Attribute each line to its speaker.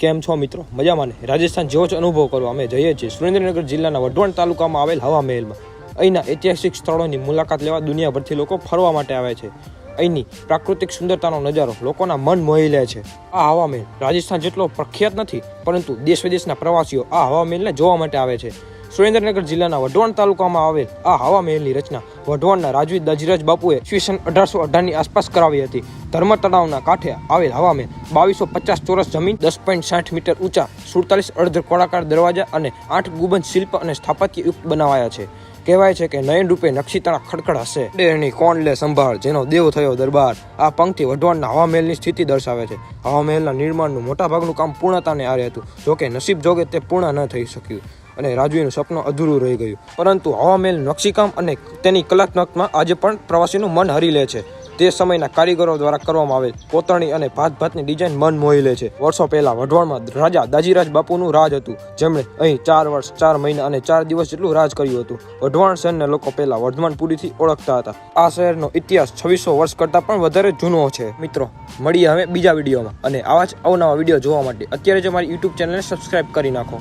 Speaker 1: કેમ છો મિત્રો? મજામાં ને? રાજસ્થાન જેવો જ અનુભવ કરવા અમે જઈએ છીએ સુરેન્દ્રનગર જિલ્લાના વઢવાણ તાલુકામાં આવેલ હવા મહેલમાં. અહીંના ઐતિહાસિક સ્થળોની મુલાકાત લેવા દુનિયાભરથી લોકો ફરવા માટે આવે છે. અહીંની પ્રાકૃતિક સુંદરતાનો નજારો લોકોના મન મોહી લે છે. આ હવા મહેલ રાજસ્થાન જેટલો પ્રખ્યાત નથી, પરંતુ દેશ વિદેશના પ્રવાસીઓ આ હવા મહેલને જોવા માટે આવે છે. સુરેન્દ્રનગર જિલ્લાના વઢવાણ તાલુકામાં આવેલ આ હવા મહેલની રચના વઢવાણના રાજવી દાજીરાજ બાપુએ ઈસવીસન 1818ની આસપાસ કરાવી હતી. ધર્મ તળાવના કાંઠે આવેલ હવા મહેલ 2250 ચોરસ જમીન, 10.60 મીટર ઊંચા, 47 અર્ધ ગોળાકાર દરવાજા અને 8 ગુંબજ શિલ્પ અને સ્થાપત્ય યુક્ત બનાવાયા છે. કહેવાય છે કે નયન રૂપે નક્ષીતાળા ખડખડ હશે, દેહની કોણ લે સંભાળ, જેનો દેવ થયો દરબાર. આ પંક્તિ વઢવાણના હવા મહેલની સ્થિતિ દર્શાવે છે. હવા મહેલના નિર્માણનું મોટાભાગનું કામ પૂર્ણતાને આરે હતું. જોકે નસીબ જોગે તે પૂર્ણ ન થઈ શક્યું અને રાજવીનું સપનું અધૂરું રહી ગયું. પરંતુ હવા મહેલ નકશીકામ અને તેની કલાત્મકમાં આજે પણ પ્રવાસીનું મન હરી લે છે. તે સમયના કારીગરો દ્વારા કરવામાં આવેલ કોતરણી અને ભાતભાતની ડિઝાઇન મન મોહી લે છે. વર્ષો પહેલા વઢવાણમાં રાજા દાજીરાજ બાપુનું રાજ હતું, જેમણે અહીં 4 વર્ષ 4 મહિના અને 4 દિવસ જેટલું રાજ કર્યું હતું. વઢવાણ શહેરના લોકો પહેલા વર્ધમાનપુરીથી ઓળખતા હતા. આ શહેરનો ઇતિહાસ 2600 વર્ષ કરતાં પણ વધારે જૂનો છે. મિત્રો, મળીએ હવે બીજા વિડીયોમાં, અને આવા જ અવનવા વિડીયો જોવા માટે અત્યારે જ અમારી યુટ્યુબ ચેનલને સબસ્ક્રાઇબ કરી નાખો.